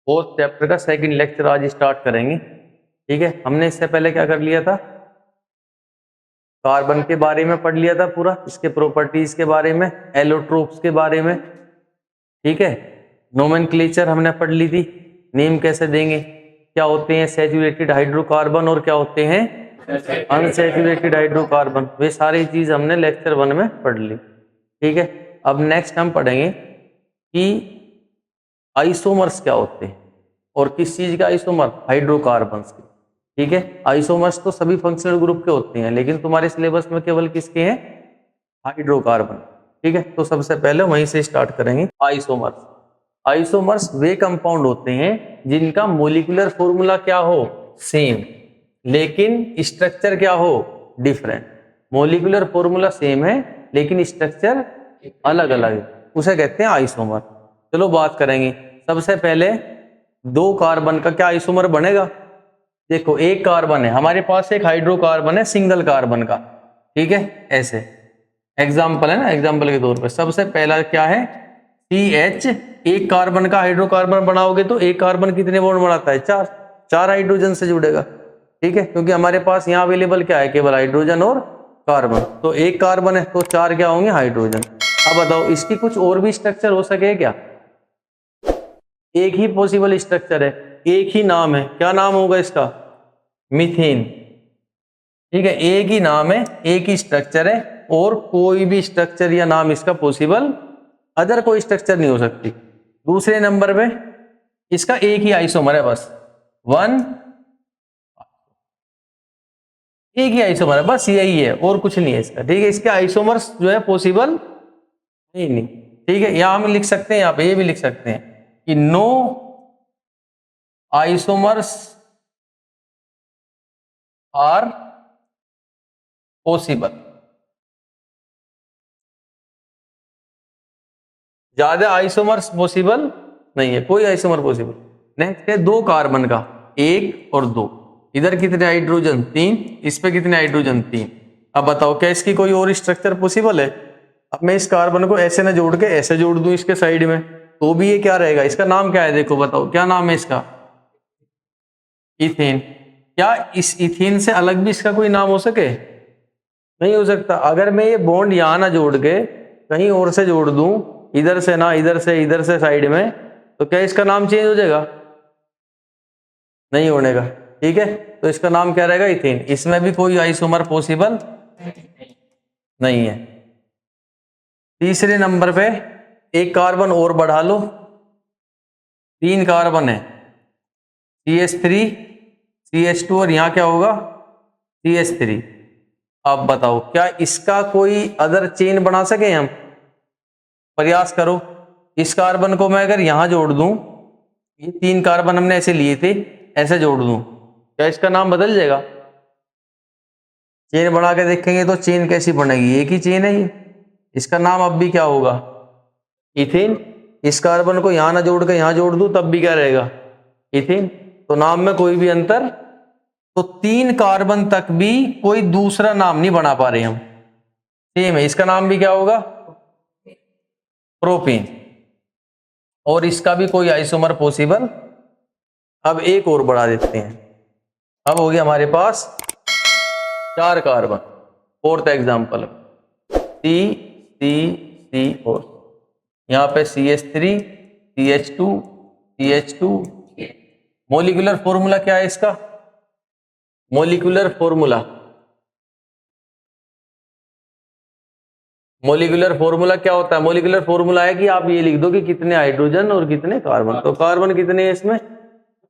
Fourth chapter का second lecture आज start करेंगे। ठीक है, हमने इससे पहले क्या कर लिया था, कार्बन के बारे में पढ़ लिया था पूरा, इसके प्रॉपर्टीज के बारे में, एलोट्रोप्स के बारे में। ठीक है, नोमेनक्लेचर हमने पढ़ ली थी, नेम कैसे देंगे, क्या होते हैं सैचुरेटेड हाइड्रोकार्बन और क्या होते हैं अनसैचुरेटेड हाइड्रोकार्बन, वे सारी चीज हमने लेक्चर 1 में पढ़ ली। ठीक है, अब नेक्स्ट हम पढ़ेंगे कि आइसोमर्स क्या होते हैं और किस चीज का आइसोमर, हाइड्रोकार्बन्स के। ठीक है, आइसोमर्स तो सभी फंक्शनल ग्रुप के होते हैं, लेकिन तुम्हारे सिलेबस में केवल किसके हैं, हाइड्रोकार्बन। ठीक है, तो सबसे पहले वहीं से स्टार्ट करेंगे। आइसोमर्स, आइसोमर्स वे कंपाउंड होते हैं जिनका मोलिकुलर फॉर्मूला क्या हो, सेम, लेकिन स्ट्रक्चर क्या हो, डिफरेंट। मोलिकुलर फॉर्मूला सेम है लेकिन स्ट्रक्चर अलग अलग है, उसे कहते हैं आइसोमर। चलो बात करेंगे। सबसे पहले दो कार्बन का क्या आइसोमर बनेगा। देखो, एक कार्बन है हमारे पास, एक हाइड्रोकार्बन है सिंगल कार्बन का। ठीक है, ऐसे एग्जाम्पल है ना, एग्जाम्पल के तौर पे सबसे पहला क्या है, CH। एक कार्बन का हाइड्रोकार्बन बनाओगे तो एक कार्बन कितने बॉन्ड बनाता है, चार हाइड्रोजन से जुड़ेगा। ठीक है, क्योंकि हमारे पास यहाँ अवेलेबल क्या है, केवल हाइड्रोजन और कार्बन, तो एक कार्बन है तो चार क्या होंगे, हाइड्रोजन। अब बताओ, इसकी कुछ और भी स्ट्रक्चर हो सके क्या, एक ही पॉसिबल स्ट्रक्चर है, एक ही नाम है, क्या नाम होगा इसका, मीथेन। ठीक है, एक ही नाम है, एक ही स्ट्रक्चर है, और कोई भी स्ट्रक्चर या नाम इसका पॉसिबल, अदर कोई स्ट्रक्चर नहीं हो सकती। दूसरे नंबर पे इसका एक ही आइसोमर है, बस एक ही आइसोमर है, बस यही है और कुछ नहीं है इसका। ठीक है, इसके आइसोमर्स जो है पॉसिबल नहीं। ठीक है, यहां हम लिख सकते हैं, यहाँ पे ये भी लिख सकते हैं कि नो आइसोमर्स आर पॉसिबल। ज्यादा आइसोमर्स पॉसिबल नहीं है, कोई आइसोमर पॉसिबल। नेक्स्ट है दो कार्बन का, एक और दो, इधर कितने हाइड्रोजन, तीन, इस पे कितने हाइड्रोजन, तीन। अब बताओ, क्या इसकी कोई और स्ट्रक्चर पॉसिबल है। अब मैं इस कार्बन को ऐसे ना जोड़ के ऐसे जोड़ दूं इसके साइड में, तो भी ये क्या रहेगा, इसका नाम क्या है, देखो बताओ क्या नाम है इसका, इथेन। क्या इस इथेन से अलग भी इसका कोई नाम हो सके, नहीं हो सकता। अगर मैं ये बॉन्ड यहां ना जोड़ के कहीं और से जोड़ दूं, इधर से ना, इधर से साइड में, तो क्या इसका नाम चेंज हो जाएगा, नहीं होने का। ठीक है, तो इसका नाम क्या रहेगा, इथेन। इसमें भी कोई आइसोमर पॉसिबल नहीं है। तीसरे नंबर पे एक कार्बन और बढ़ा लो, तीन कार्बन है, CH3 CH2 और यहां क्या होगा, CH3। अब बताओ, क्या इसका कोई अदर चेन बना सके हम, प्रयास करो। इस कार्बन को मैं अगर यहां जोड़ दूं, ये तीन कार्बन हमने ऐसे लिए थे, ऐसे जोड़ दूं, क्या इसका नाम बदल जाएगा, चेन बना के देखेंगे तो चेन कैसी बनेगी, एक ही चेन है ये, इसका नाम अब भी क्या होगा, इथेन। इस कार्बन को यहां ना जोड़ के यहां जोड़ दूं तब भी क्या रहेगा, इथेन। तो नाम में कोई भी अंतर, तो तीन कार्बन तक भी कोई दूसरा नाम नहीं बना पा रहे हम, सेम है, इसका नाम भी क्या होगा, प्रोपेन। और इसका भी कोई आइसोमर पॉसिबल। अब एक और बढ़ा देते हैं, अब हो गया हमारे पास चार कार्बन। फोर्थ एग्जांपल, C यहां पे CH3 CH2 CH2। Molecular formula क्या है इसका, मोलिकुलर फॉर्मूला क्या होता है, मोलिकुलर फॉर्मूला है कि आप ये लिख दो कि कितने हाइड्रोजन और कितने कार्बन। तो कार्बन कितने हैं इसमें,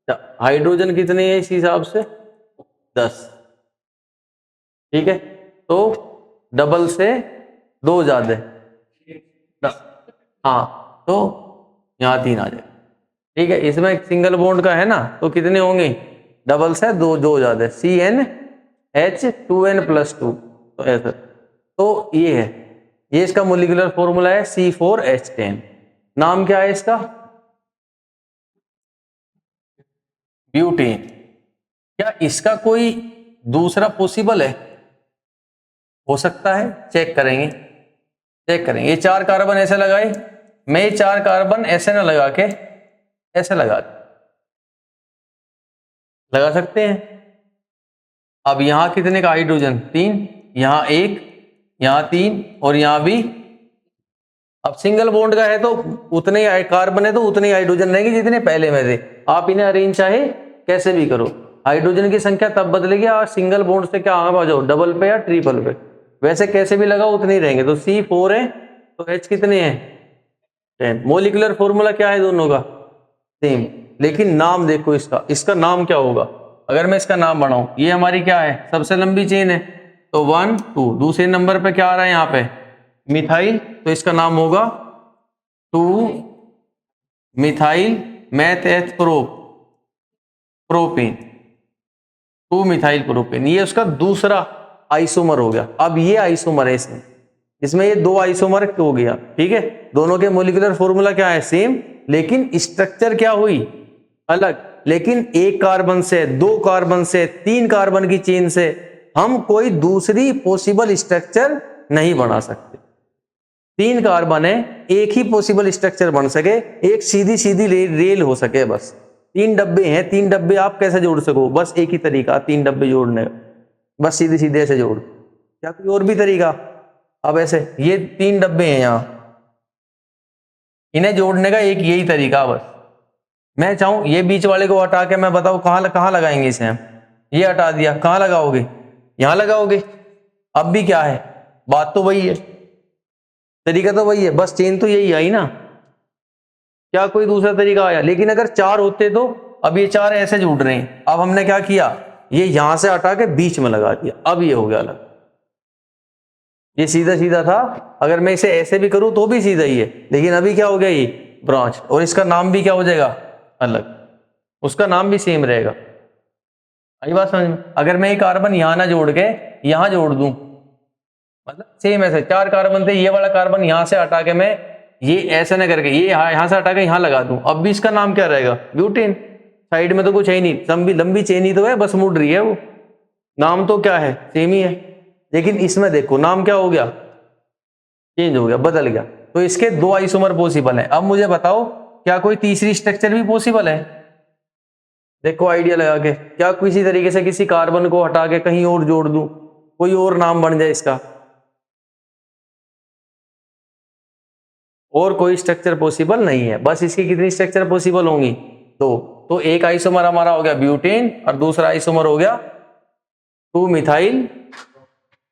हाइड्रोजन कितने हैं इस हिसाब से 10। ठीक है, तो डबल से दो ज्यादा, हाँ, तो यहाँ तीन आ जाए। ठीक है, इसमें एक सिंगल बॉन्ड का है ना, तो कितने होंगे, डबल से दो, दो ज्यादा, CnH2n+2। तो ऐसा, तो ये है, ये इसका मोलिकुलर फॉर्मूला है C4H10। नाम क्या है इसका, ब्यूटेन। क्या इसका कोई दूसरा पॉसिबल है, हो सकता है, चेक करेंगे। ये चार कार्बन ऐसे लगाए, मैं ये चार कार्बन ऐसे ना लगा के ऐसे लगा दूं, लगा सकते हैं। अब यहाँ कितने का हाइड्रोजन, 3, यहाँ 1, यहाँ 3 और यहाँ भी। अब सिंगल बॉन्ड का है तो उतने ही कार्बन है तो उतने ही हाइड्रोजन रहेंगे जितने पहले में थे। आप इन्हें अरेंज चाहे कैसे भी करो, हाइड्रोजन की संख्या तब बदलेगी और सिंगल बॉन्ड से क्या आ जाओ, डबल पे या ट्रिपल पे, वैसे कैसे भी लगाओ उतने ही रहेंगे। तो C4 है तो H कितने हैं, 10। मोलिकुलर फॉर्मूला क्या है दोनों का, सेम, लेकिन नाम देखो इसका, इसका नाम क्या होगा। अगर मैं इसका नाम बनाऊं, ये हमारी क्या है, सबसे लंबी चेन है, तो 1 2, दूसरे नंबर पे क्या आ रहा है यहाँ पे, मिथाइल, तो इसका नाम होगा 2 मिथाइल मैथ एथ प्रोपेन, 2 मिथाइल प्रोपेन। ये उसका दूसरा आइसोमर हो गया। अब ये आइसोमर है इसमें ये 2 आइसोमर हो गया, ठीक है। दोनों के मोलिकुलर फॉर्मूला क्या है, सेम, लेकिन स्ट्रक्चर क्या हुई, अलग। लेकिन एक कार्बन से, 2 कार्बन से, 3 कार्बन की चेन से हम कोई दूसरी पॉसिबल स्ट्रक्चर नहीं बना सकते। 3 कार्बन है, एक ही पॉसिबल स्ट्रक्चर बन सके, एक सीधी सीधी रेल हो सके बस। 3 डब्बे हैं, 3 डब्बे आप कैसे जोड़ सको, बस एक ही तरीका 3 डब्बे जोड़ने का, बस सीधे सीधे ऐसे जोड़, क्या कोई और भी तरीका। अब ऐसे ये 3 डब्बे हैं यहाँ, इन्हें जोड़ने का एक यही तरीका बस। मैं चाहूं ये बीच वाले को हटा के मैं बताऊं कहां लगाएंगे इसे हम, ये हटा दिया, कहां लगाओगे, यहां लगाओगे। अब भी क्या है, बात तो वही है, तरीका तो वही है, बस चेन तो यही आई ना, क्या कोई दूसरा तरीका आया। लेकिन अगर 4 होते तो, अब ये 4 ऐसे जुड़ रहे हैं, अब हमने क्या किया, ये यहां से हटा के बीच में लगा दिया, अब ये हो गया अलग। ये सीधा सीधा था, अगर मैं इसे ऐसे भी करूं तो भी सीधा ही है, लेकिन अभी क्या हो गया, ये ब्रांच, और इसका नाम भी क्या हो जाएगा, अलग, उसका नाम भी सेम रहेगा। आई बात समझ में। अगर मैं ये कार्बन यहां ना जोड़ के यहां जोड़ दूं, मतलब सेम ऐसे 4 कार्बन थे, ये वाला कार्बन यहां से हटा के मैं ये ऐसे ना करके ये यहां से हटा के यहां लगा दूं, अब भी इसका नाम क्या रहेगा, ब्यूटेन। साइड में तो कुछ है ही नहीं, लंबी चेन ही तो है, बस मुड़ रही है वो, नाम तो क्या है, सेम ही है। लेकिन इसमें देखो नाम क्या हो गया, चेंज हो गया, बदल गया। तो इसके 2 आइसोमर पॉसिबल है। अब मुझे बताओ क्या कोई तीसरी स्ट्रक्चर भी पॉसिबल है, देखो आइडिया लगा के, क्या किसी तरीके से किसी कार्बन को हटा के कहीं और जोड़ दूं, कोई और नाम बन जाए इसका, और कोई स्ट्रक्चर पॉसिबल नहीं है। बस इसकी कितनी स्ट्रक्चर पॉसिबल होंगी, 2। तो एक आइसोमर हमारा हो गया ब्यूटेन और दूसरा आइसोमर हो गया 2 मिथाइल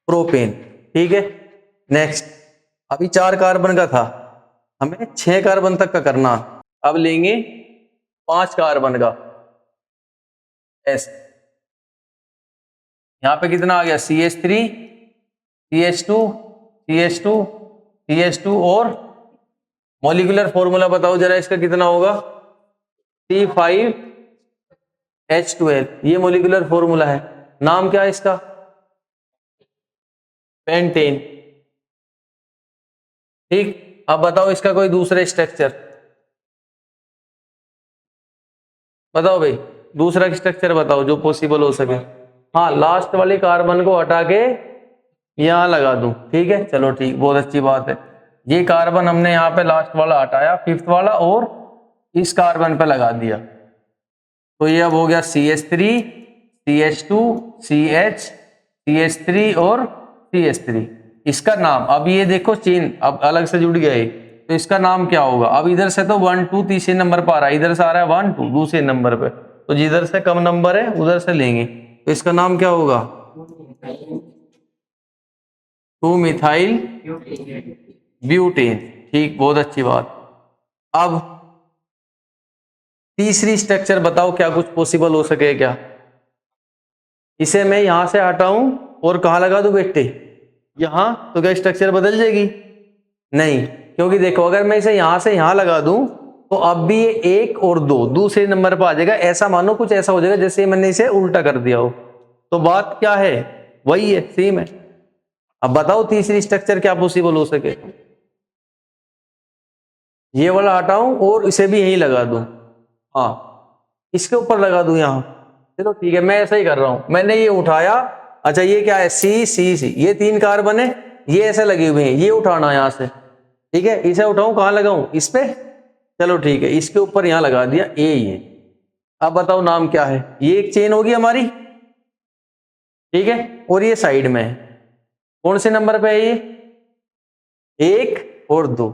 प्रोपेन, ठीक है। नेक्स्ट, अभी 4 कार्बन का था, हमें 6 कार्बन तक का करना। अब लेंगे 5 कार्बन का, ऐसे यहां पे कितना आ गया, CH3 CH2 CH2 CH2 और मॉलिक्यूलर फॉर्मूला बताओ जरा इसका कितना होगा, C5H12, ये मॉलिक्यूलर फॉर्मूला है। नाम क्या है इसका, पेंटेन, ठीक। अब बताओ इसका कोई दूसरा स्ट्रक्चर, बताओ भाई, दूसरा स्ट्रक्चर बताओ जो पॉसिबल हो सके। हाँ, लास्ट वाले कार्बन को हटा के यहां लगा दूं, ठीक है, चलो ठीक, बहुत अच्छी बात है। ये कार्बन हमने यहाँ पे लास्ट वाला हटाया, 5th वाला, और इस कार्बन पे लगा दिया, तो ये अब हो गया CH3 CH2 CH CH3 और CH3। इसका नाम, अब ये देखो चेन अब अलग से जुड़ गया है, तो इसका नाम क्या होगा। अब इधर से तो 1 2 तीसरे नंबर पर आ रहा है, इधर से आ रहा है 1 2 दूसरे नंबर पे, तो जिधर से कम नंबर है उधर से लेंगे, तो इसका नाम क्या होगा, 2 मिथाइल ब्यूटेन, ठीक, बहुत अच्छी बात। अब तीसरी स्ट्रक्चर बताओ क्या कुछ पॉसिबल हो सके क्या। इसे मैं यहां से हटाऊं और कहां लगा दूं बेटे, यहां, तो क्या स्ट्रक्चर बदल जाएगी, नहीं, क्योंकि देखो अगर मैं इसे यहां से यहां लगा दूं तो अब भी ये 1 और 2 दूसरे नंबर पर आ जाएगा, ऐसा मानो कुछ ऐसा हो जाएगा जैसे मैंने इसे उल्टा कर दिया हो। तो बात क्या है, वही है, सेम है। अब बताओ तीसरी स्ट्रक्चर क्या पॉसिबल हो सके, ये वाला हटाऊं और इसे भी यहीं लगा दूं, हाँ, इसके ऊपर लगा दूं यहां, चलो ठीक है, मैं ऐसा ही कर रहा हूं। मैंने ये उठाया, अच्छा ये क्या है, C ये 3 कार्बन है, ये ऐसे लगे हुए हैं, ये उठाना यहां से, ठीक है। इसे उठाऊं, कहां लगाऊं, इस पे, चलो ठीक है, इसके ऊपर यहां लगा दिया, ये अब बताओ नाम क्या है। ये एक चेन होगी हमारी, ठीक है, और ये साइड में है। कौन से नंबर पे है ये? 1 और 2।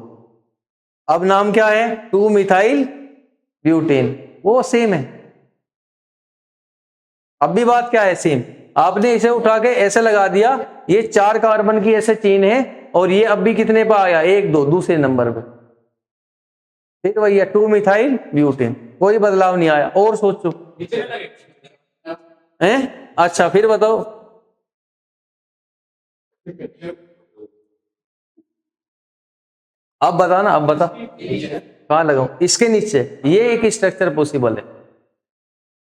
अब नाम क्या है? 2 मिथाइल ब्यूटेन, वो सेम है। अब भी बात क्या है? सेम। आपने इसे उठा के ऐसे लगा दिया, ये 4 कार्बन की ऐसे चेन है, और ये अब भी कितने पे आया? 1 2 दूसरे नंबर पे। फिर वही है 2 मिथाइल ब्यूटेन, कोई बदलाव नहीं आया। और सोचो हैं? अच्छा फिर बताओ। अब बता ना, अब बता कहां लगाऊं? इसके नीचे ये एक स्ट्रक्चर पॉसिबल है।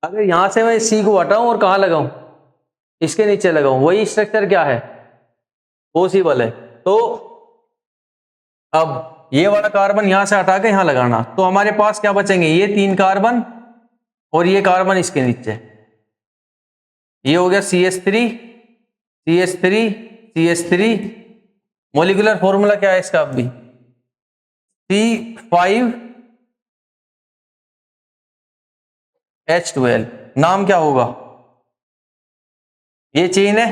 अगर यहां से मैं सी को हटाऊं और कहां लगाऊं? इसके नीचे लगाऊं, वही स्ट्रक्चर क्या है? पॉसिबल है। तो अब ये वाला कार्बन यहां से हटा के यहां लगाना, तो हमारे पास क्या बचेंगे? ये 3 कार्बन और ये कार्बन इसके नीचे। ये हो गया CH3 CH3 CH3। Molecular formula क्या है इसका? अब भी C5H12। नाम क्या होगा? ये चेन है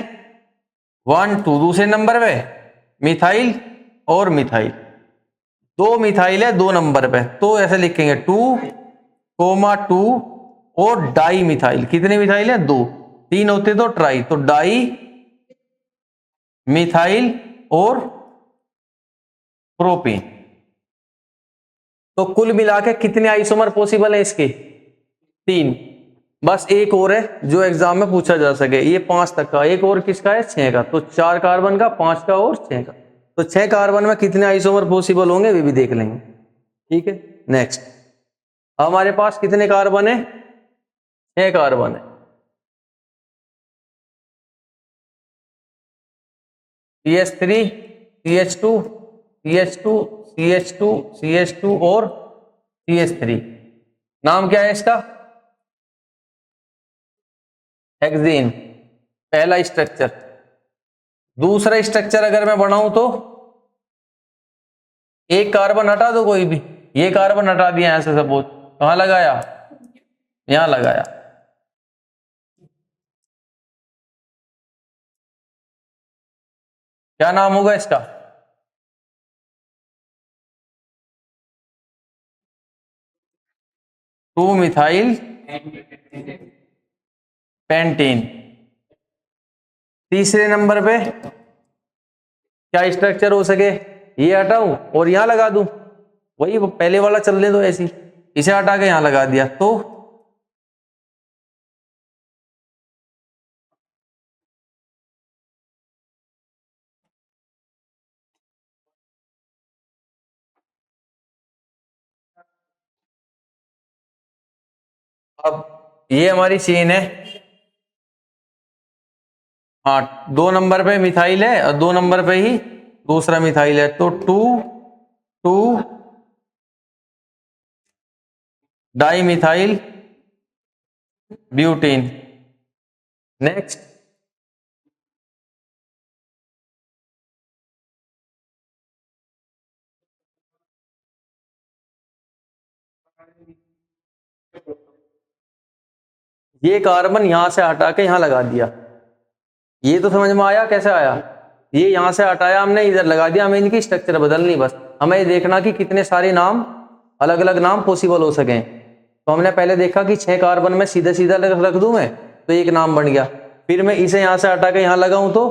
1 2, दूसरे नंबर पे मिथाइल और मिथाइल, 2 मिथाइल है 2 नंबर पे, तो ऐसे लिखेंगे 2,2 और डाई मिथाइल। कितने मिथाइल है? 2, 3 होते तो ट्राई, तो डाई मिथाइल और प्रोपेन। तो कुल मिला के कितने आइसोमर पॉसिबल है इसके? 3। बस एक और है जो एग्जाम में पूछा जा सके, ये 5 तक का। एक और किसका है? 6 का। तो 4 कार्बन का, 5 का और 6 का। तो 6 कार्बन में कितने आइसोमर पॉसिबल होंगे वे भी देख लेंगे। ठीक है, नेक्स्ट। हमारे पास कितने कार्बन है? 6 कार्बन है। CH3 CH2 CH2 CH2 CH2 और CH3। नाम क्या है इसका? हेक्सेन, पहला स्ट्रक्चर। दूसरा स्ट्रक्चर अगर मैं बनाऊं तो एक कार्बन हटा दो कोई भी, ये कार्बन हटा दिया ऐसे, सपोज कहां लगाया? यहां लगाया। क्या नाम होगा इसका? Two methyl pentane. तीसरे नंबर पे क्या स्ट्रक्चर हो सके? ये हटाऊं और यहां लगा दूं, वही पहले वाला चलने दो ऐसी, इसे हटा के यहां लगा दिया तो अब ये हमारी चेन है। हाँ, 2 नंबर पे मिथाइल है और 2 नंबर पे ही दूसरा मिथाइल है, तो 2 2 डाई मिथाइल ब्यूटेन। नेक्स्ट, ये कार्बन यहां से हटा के यहां लगा दिया। ये तो समझ में आया कैसे आया? ये यहां से हटाया हमने, इधर लगा दिया, हमें इनकी स्ट्रक्चर बदलनी बस। हमें ये देखना कि कितने सारे नाम, अलग अलग नाम पॉसिबल हो सके। तो हमने पहले देखा कि 6 कार्बन में सीधा सीधा रख दूं मैं तो एक नाम बन गया, फिर मैं इसे यहां से हटा के यहां लगाऊं तो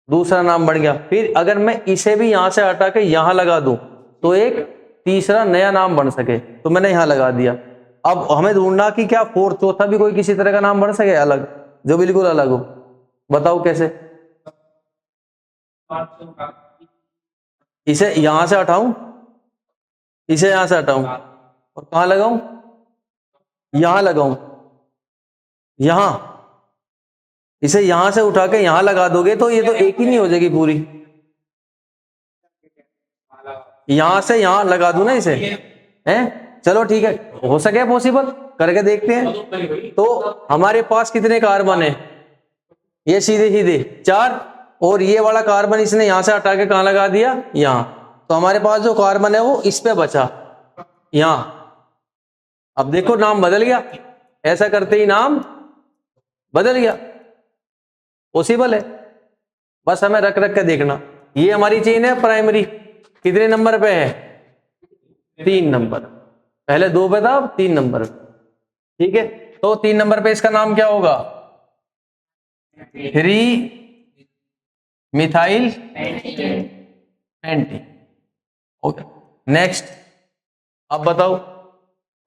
दूसरा नाम बन गया, फिर अगर मैं इसे भी यहां से हटा के यहां लगा दूं तो एक तीसरा नया नाम बन सके, तो मैंने यहां लगा दिया। अब हमें ढूंढना कि क्या फोर्थ, चौथा भी कोई किसी तरह का नाम बन सके अलग, जो बिल्कुल अलग हो। बताओ कैसे? इसे यहां से हटाऊं, इसे यहां से हटाऊं और कहां लगाऊं? यहां लगाऊं, यहां। इसे यहां से उठा के यहां लगा दोगे तो ये तो एक ही नहीं हो जाएगी पूरी। यहां से यहां लगा दूं ना इसे, हैं? चलो ठीक है, हो सके पॉसिबल, करके देखते हैं। तो हमारे पास कितने कार्बन है? ये सीधे सीधे 4, और ये वाला कार्बन इसने यहां से हटा के कहां लगा दिया? यहां। तो हमारे पास जो कार्बन है वो इस पे बचा, यहां। अब देखो नाम बदल गया, ऐसा करते ही नाम बदल गया, पॉसिबल है। बस हमें रख रख के देखना। ये हमारी चेन है प्राइमरी, कितने नंबर पे है? 3 नंबर। पहले 2 पे था, अब 3 नंबर। ठीक है, तो 3 नंबर पे इसका नाम क्या होगा? 3 मिथाइल पेंटी। Okay, next. अब बताओ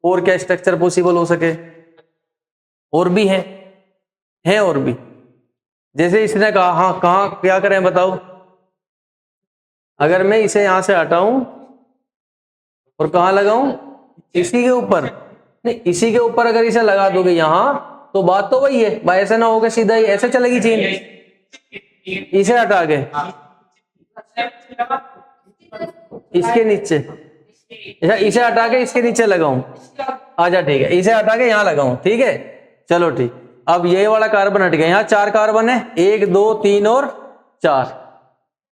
और क्या स्ट्रक्चर पॉसिबल हो सके? और भी है और भी। जैसे इसने कहा, हाँ कहाँ क्या करें बताओ? अगर मैं इसे यहां से हटाऊं और कहां लगाऊं? इसी के ऊपर। नहीं, इसी के ऊपर अगर इसे लगा दोगे यहां तो बात तो वही है भाई, ऐसे ना होगा सीधा ही ऐसे चलेगी चेन। इसे हटा के इसके नीचे, इसे हटा के इसके नीचे लगाऊं। आजा, ठीक है, इसे हटा के यहां लगाऊं। ठीक है, चलो ठीक। अब ये वाला कार्बन हट गया, यहां 4 कार्बन है, 1 2 3 और 4।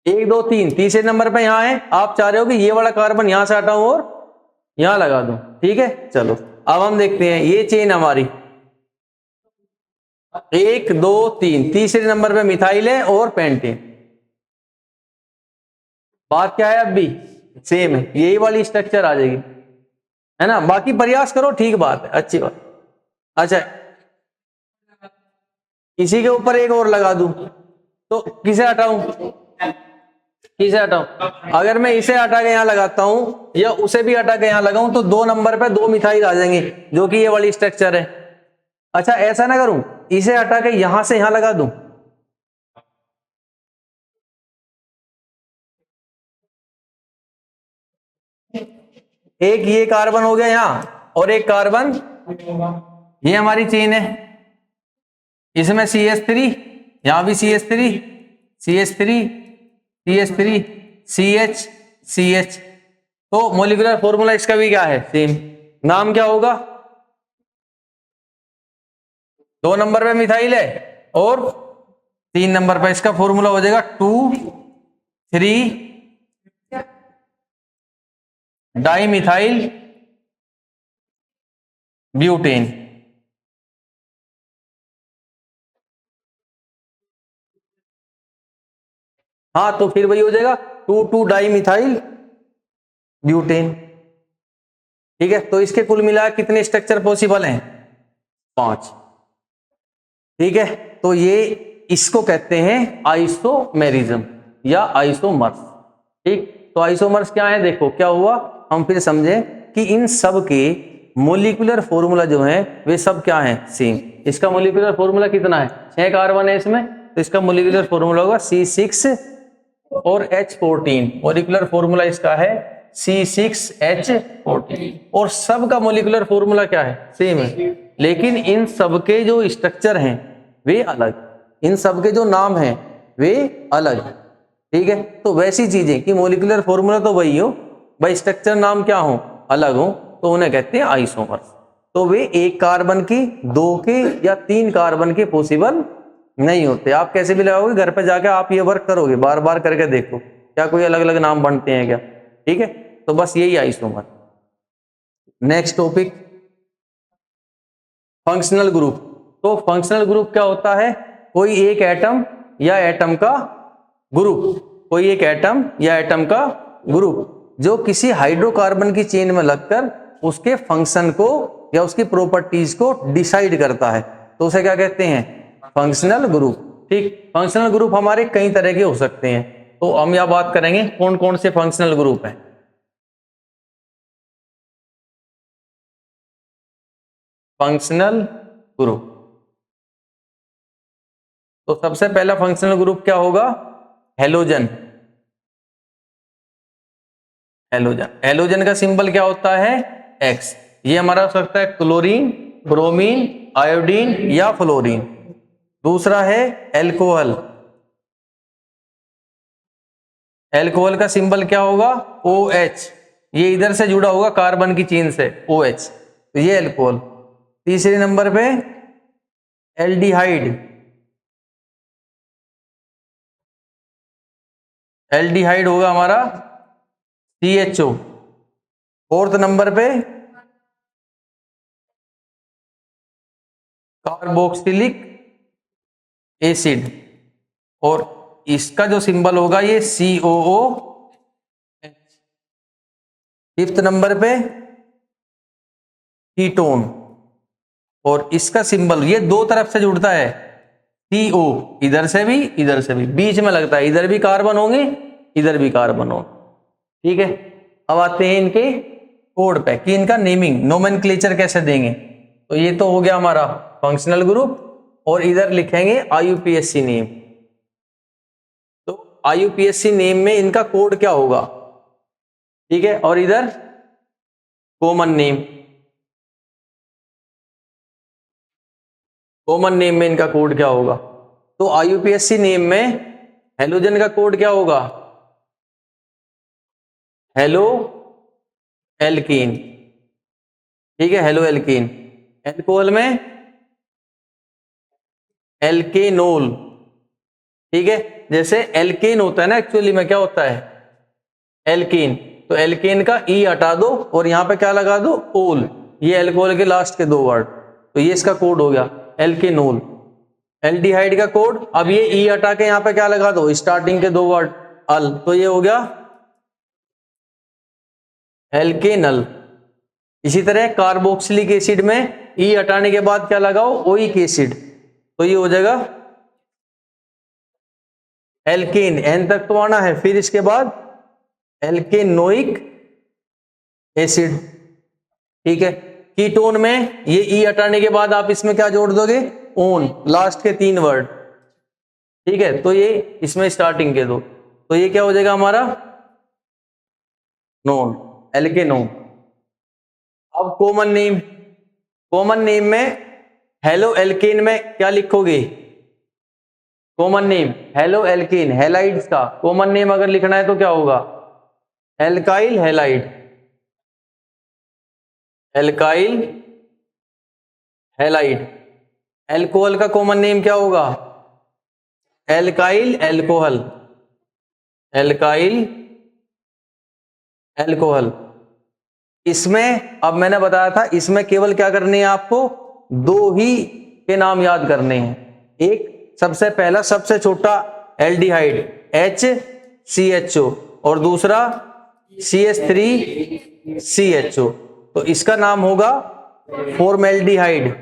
1 2 3 तीसरे नंबर पे यहां है। आप चाह रहे हो कि ये वाला कार्बन यहां से हटाऊं और यहां लगा दूं। ठीक है, चलो अब हम देखते हैं ये चेन हमारी 1 2 3 तीसरे नंबर पे मिथाइल है और पेंटेन। बात क्या है? अब भी सेम है, यही वाली स्ट्रक्चर आ जाएगी, है ना। बाकी प्रयास करो, ठीक बात है, अच्छी बात। अच्छा, इसी के ऊपर एक और लगा दूं तो किसे हटाऊं? किसे हटाऊं? अगर मैं इसे हटा के यहां लगाता हूं या उसे भी हटा के यहां लगाऊं तो 2 नंबर पे 2 मिथाइल आ जाएंगे, जो कि ये वाली स्ट्रक्चर है। अच्छा, ऐसा ना करूं, इसे हटा के यहां से यहां लगा दूं। एक ये कार्बन हो गया यहां और एक कार्बन, ये हमारी चेन है, इसमें CH3, यहां भी CH3, CH3, CH3, CH, CH। तो मोलिकुलर फॉर्मूला इसका भी क्या है? सेम। नाम क्या होगा? 2 नंबर पे मिथाइल है और 3 नंबर पे इसका फॉर्मूला हो जाएगा 2 3 डाई मिथाइल ब्यूटेन। हाँ, तो फिर वही हो जाएगा 2 2 डाई मिथाइल ब्यूटेन। ठीक है, तो इसके कुल मिला कितने स्ट्रक्चर पॉसिबल हैं? 5। ठीक है, तो ये इसको कहते हैं आइसोमेरिज्म या आइसोमर्स। ठीक, तो आइसोमर्स क्या है? देखो क्या हुआ, हम फिर समझे कि इन सब के मोलिकुलर फॉर्मूला जो है वे सब क्या है? सेम। इसका मोलिकुलर फॉर्मूला कितना है? 6 कार्बन है इसमें, तो इसका मोलिकुलर फॉर्मूला होगा C6 और H14। मोलिकुलर फॉर्मूला इसका है C6H14 और सब का मोलिकुलर फॉर्मूला क्या है? सेम है, लेकिन इन सबके जो स्ट्रक्चर हैं वे अलग, इन सबके जो नाम हैं वे अलग। ठीक है, तो वैसी चीजें कि मोलिकुलर फॉर्मूला तो वही हो, भाई स्ट्रक्चर नाम क्या हो? अलग हो, तो उन्हें कहते हैं आइसोमर्स। तो वे 1 कार्बन की, 2 के या 3 कार्बन के पॉसिबल नहीं होते। आप कैसे भी लगाओगे, घर पे जाके आप ये वर्क करोगे, बार बार करके देखो क्या कोई अलग अलग नाम बनते हैं क्या। ठीक है, तो बस यही isomer. Next topic, functional group. तो फंक्शनल ग्रुप क्या होता है? कोई एक एटम या एटम का ग्रुप, कोई एक एटम या एटम का ग्रुप जो किसी हाइड्रोकार्बन की चेन में लगकर उसके फंक्शन को या उसकी प्रॉपर्टीज को डिसाइड करता है, तो उसे क्या कहते हैं? Functional group. ठीक, फंक्शनल ग्रुप हमारे कई तरह के हो सकते हैं, तो हम यह बात करेंगे कौन कौन से फंक्शनल ग्रुप हैं। फंक्शनल ग्रुप, तो सबसे पहला फंक्शनल ग्रुप क्या होगा? हेलोजन। हेलोजन, हेलोजन का सिंबल क्या होता है? X। ये हमारा हो सकता है क्लोरीन, ब्रोमीन, आयोडीन या फ्लोरीन। दूसरा है एल्कोहल। एल्कोहल का सिंबल क्या होगा? OH। ये इधर से जुड़ा होगा कार्बन की चेन से, OH, तो ये एल्कोहल। तीसरे नंबर पे एल्डिहाइड। एल्डिहाइड होगा हमारा CHO। फोर्थ नंबर पे कार्बोक्सिलिक एसिड, और इसका जो सिंबल होगा ये COOH। फिफ्थ नंबर पे कीटोन, और इसका सिंबल ये दो तरफ से जुड़ता है, CO, इधर से भी इधर से भी, बीच में लगता है, इधर भी कार्बन होंगे इधर भी कार्बन होंगे। ठीक है, अब आते हैं इनके कोड पे कि इनका नेमिंग नोमेनक्लेचर कैसे देंगे। तो ये तो हो गया हमारा फंक्शनल ग्रुप, और इधर लिखेंगे IUPAC नेम। तो IUPAC नेम में इनका कोड क्या होगा, ठीक है, और इधर कॉमन नेम, कॉमन नेम में इनका कोड क्या होगा। तो IUPAC नेम में हेलोजन का कोड क्या होगा, हेलो एल्कीन। ठीक है, हेलो एल्कीन। एल्कोहल में एल्केनोल। ठीक है, जैसे एल्केन होता है ना, एक्चुअली में क्या होता है, एल्कीन, तो एल्केन का ई हटा दो और यहां पे क्या लगा दो, ओल, ये एल्कोहल के लास्ट के दो वर्ड, तो ये इसका कोड हो गया एल्केनोल। एल्डिहाइड का कोड, अब ये ई हटा के यहां पे क्या लगा दो, स्टार्टिंग के दो वर्ड अल, तो ये हो गया एल्केनल। इसी तरह कार्बोक्सिलिक एसिड में ई हटाने के बाद क्या लगाओ, ओइक एसिड, तो ये हो जाएगा एल्केन, एन तक तो आना है, फिर इसके बाद एल्केनोइक एसिड। ठीक है, कीटोन में ये ई हटाने के बाद आप इसमें क्या जोड़ दोगे, ओन, लास्ट के तीन वर्ड। ठीक है, तो ये इसमें स्टार्टिंग के दो, तो ये क्या हो जाएगा हमारा नोन, एल्केनोन। अब कॉमन नेम, कॉमन नेम में हेलो एल्केन में क्या लिखोगे, common name halo alkane, halides का कॉमन नेम अगर लिखना है तो क्या होगा, alkyl halide, alkyl halide. Alcohol का कॉमन नेम क्या होगा, एल्काइल एल्कोहल, एल्काइल एल्कोहल। इसमें अब मैंने बताया था, इसमें केवल क्या करनी है आपको, दो ही के नाम याद करने हैं। एक सबसे पहला सबसे छोटा एल्डिहाइड HCHO, और दूसरा CH3CHO, तो इसका नाम होगा फॉर्मेल्डिहाइड,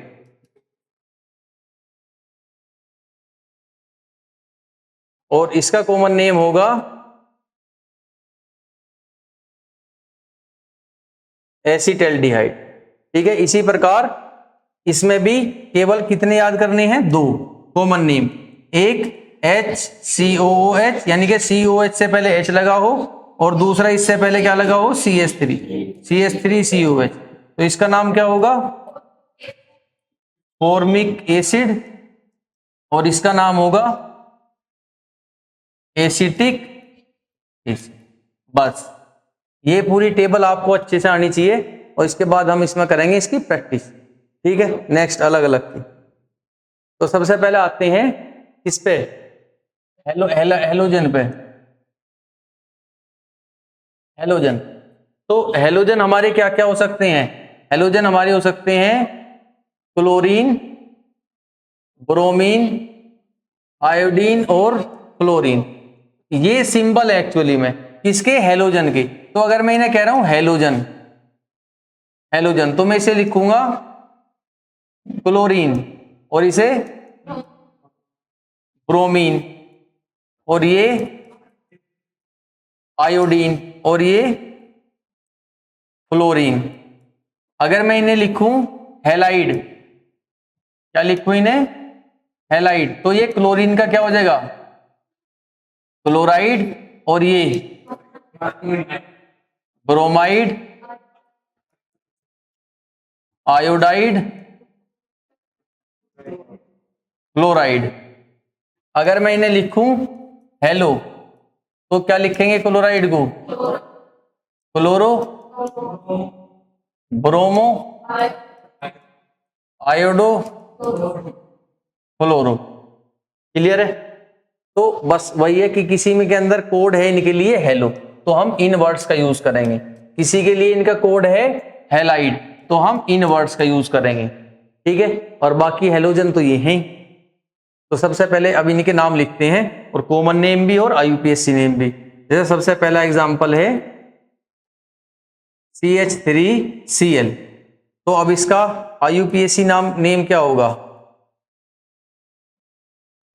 और इसका कॉमन नेम होगा एसिटल्डिहाइड। ठीक है, इसी प्रकार इसमें भी केवल कितने याद करने हैं, दो कॉमन नेम, एक HCOOH, यानी कि COH से पहले H लगा हो, और दूसरा इससे पहले क्या लगा हो, CH3COH, तो इसका नाम क्या होगा, फॉर्मिक एसिड, और इसका नाम होगा एसिटिक एसिड। बस ये पूरी टेबल आपको अच्छे से आनी चाहिए, और इसके बाद हम इसमें करेंगे इसकी प्रैक्टिस। ठीक है, नेक्स्ट अलग अलग की। तो सबसे पहले आते हैं किस पे, हेलोजन पे। हेलोजन, तो हेलोजन हमारे क्या क्या हो सकते हैं, हेलोजन हमारे हो सकते हैं क्लोरीन, ब्रोमीन, आयोडीन और क्लोरीन। ये सिंबल है एक्चुअली में किसके, हेलोजन के। तो अगर मैं इन्हें कह रहा हूं हेलोजन, हेलोजन, तो मैं इसे लिखूंगा क्लोरीन, और इसे ब्रोमीन, और ये आयोडीन, और ये क्लोरीन। अगर मैं इन्हें लिखूं हैलाइड, क्या लिखूं इन्हें, हैलाइड, तो ये क्लोरीन का क्या हो जाएगा, क्लोराइड, और ये ब्रोमाइड, आयोडाइड, क्लोराइड। अगर मैं इन्हें लिखूं हेलो, तो क्या लिखेंगे क्लोराइड को, chloro, bromo, iodo, chloro. Clear है। तो बस वही है कि किसी में के अंदर कोड है इनके लिए हेलो, तो हम इन वर्ड्स का यूज करेंगे। किसी के लिए इनका कोड है हैलाइड, तो हम इन वर्ड्स का यूज करेंगे। ठीक है, और बाकी हेलोजन तो ये हैं। तो सबसे पहले अब इन्हीं के नाम लिखते हैं, और कॉमन नेम भी और IUPAC नेम भी। जैसे सबसे पहला एग्जांपल है CH3Cl, तो अब इसका IUPAC नेम क्या होगा?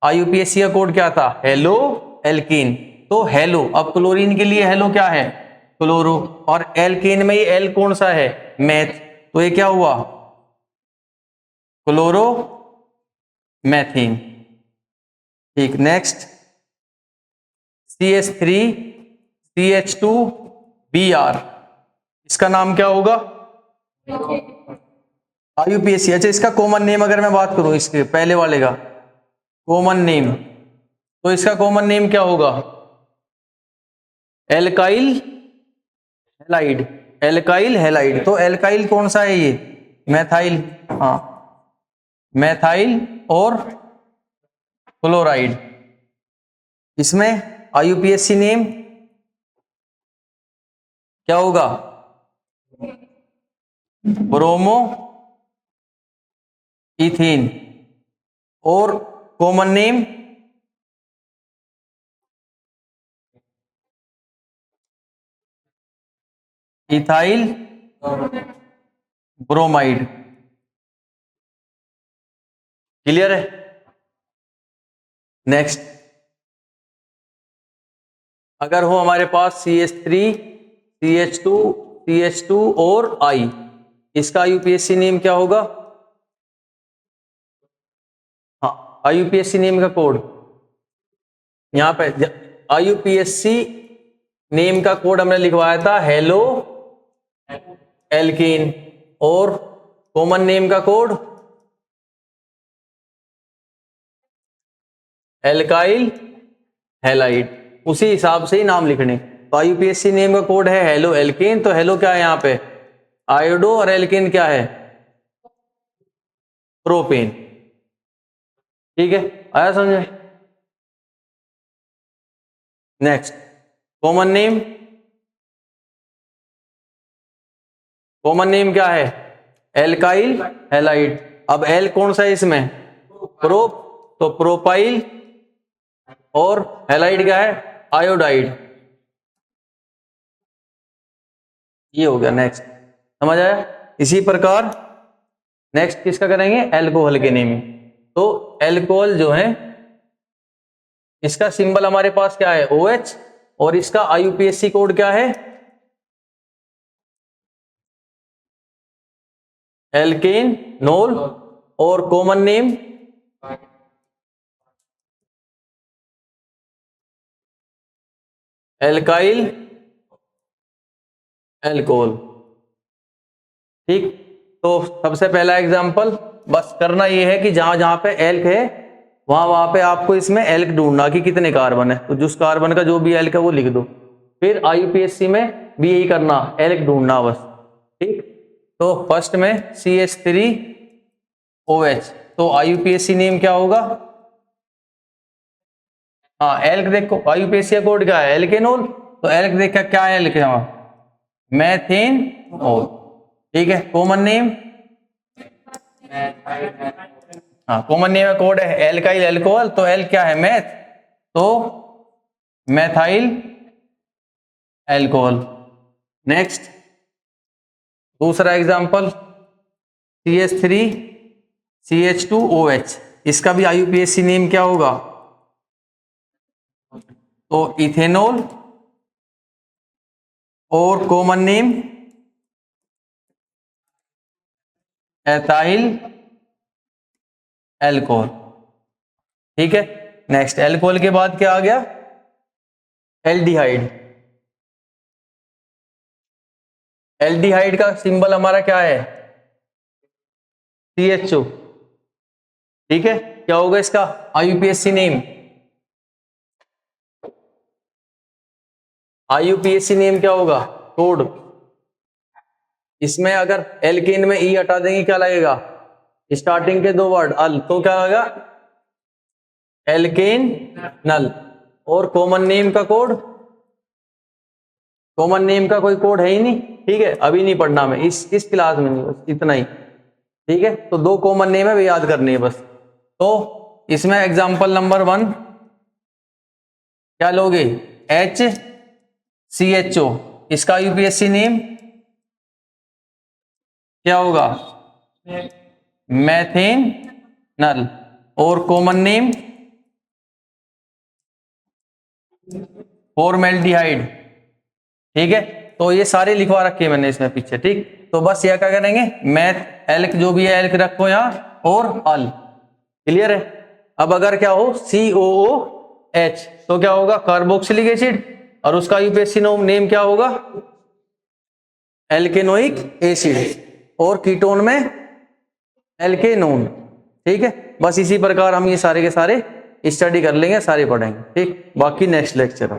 IUPAC का कोड क्या था? Hello alkene. तो हेलो, अब क्लोरीन के लिए हेलो क्या है? क्लोरो, और एल्कीन में ये एल कौन सा है? मैथ, तो ये क्या हुआ? Chloro methane. ठीक, नेक्स्ट CH3CH2Br, इसका नाम क्या होगा? IUPAC। अच्छा, इसका कॉमन नेम अगर मैं बात करूं, इसके पहले वाले का कॉमन नेम, तो इसका कॉमन नेम क्या होगा? Alkyl halide. एल्काइल हैलाइड, तो एल्काइल कौन सा है? ये मैथाइल, हाँ, मैथाइल और क्लोराइड। इसमें IUPAC नेम क्या होगा? ब्रोमो इथीन, और common name ethyl bromide. Clear है? नेक्स्ट, अगर हो हमारे पास CH3 CH2 CH2 और I, इसका IUPAC नेम क्या होगा? हाँ, IUPAC नेम का कोड यहां पे IUPAC नेम का कोड हमने लिखवाया था हेलो एल्कीन, और कॉमन नेम का कोड एल्काइल हैलाइड। उसी हिसाब से ही नाम लिखने। तो IUPAC नेम का कोड है हेलो एल्कीन, तो हेलो क्या है यहाँ पे? आयोडो, और एल्कीन क्या है? प्रोपेन। ठीक है, आया समझे? Next, common name. Common name क्या है? Alkyl halide. अब एल कौन सा है इसमें? प्रोप, तो प्रोपाइल, और हैलाइड क्या है? आयोडाइड। ये हो गया। नेक्स्ट, समझ आया? इसी प्रकार नेक्स्ट किसका करेंगे? एल्कोहल के नेम। तो एल्कोहल जो है, इसका सिंबल हमारे पास क्या है? OH, और इसका IUPAC कोड क्या है? एल्केन नोल, और कॉमन नेम एल्काइल एल्कोहल। ठीक, तो सबसे पहला एग्जांपल बस करना ये है कि जहां जहां पे एल्क है वहां पे आपको इसमें एल्क ढूंढना कि कितने कार्बन है, तो जिस कार्बन का जो भी एल्क है वो लिख दो। फिर IUPAC में भी यही करना, एल्क ढूंढना बस। ठीक, तो फर्स्ट में CH3OH, तो IUPAC नेम क्या होगा? हाँ, एल्क देखो IUPAC का कोड क्या है? एल्केनोल, तो एल्क देखा क्या है लिखे वहां? मैथेनॉल। ठीक है, कॉमन नेम, हाँ, कॉमन नेम का कोड है एल्काइल एल्कोहल, तो एल क्या है? मैथ, तो मैथाइल एल्कोहल। नेक्स्ट, दूसरा एग्जांपल CH3CH2OH, इसका भी IUPAC नेम क्या होगा? तो इथेनॉल, और कॉमन नेम एथाइल एल्कोहल। ठीक है, नेक्स्ट, एल्कोहल के बाद क्या आ गया? एल्डिहाइड। एल्डिहाइड का सिंबल हमारा क्या है? CHO। ठीक है, क्या होगा इसका IUPAC नेम? IUPAC नेम क्या होगा? कोड, इसमें अगर एल्केन में ई हटा देंगे क्या लगेगा? स्टार्टिंग के दो वर्ड अल, तो क्या लगेगा? एल्केन नल। और कॉमन नेम का कोड, कॉमन नेम का कोई कोड है ही नहीं। ठीक है, अभी नहीं पढ़ना में, इस क्लास में नहीं, बस इतना ही। ठीक है, तो 2 कॉमन नेम है, वे याद करनी है बस। तो इसमें एग्जांपल नंबर 1 क्या लोगे, HCHO, इसका यूपीएससी नेम क्या होगा, मैथेनल, और कॉमन नेम फॉर्मेल्डिहाइड। ठीक है, तो ये सारे लिखवा रखे मैंने इसमें पीछे। ठीक, तो बस ये क्या करेंगे, मैथ एल्क जो भी है एल्क रखो यहाँ, और अल। क्लियर है। अब अगर क्या हो COOH तो क्या होगा, कार्बोक्सिलिक एसिड, और उसका यूपीएससी नेम क्या होगा, एल्केनोइक एसिड, और कीटोन में एल्केनोन। ठीक है, बस इसी प्रकार हम ये सारे के सारे स्टडी कर लेंगे, सारे पढ़ेंगे। ठीक, बाकी नेक्स्ट लेक्चर।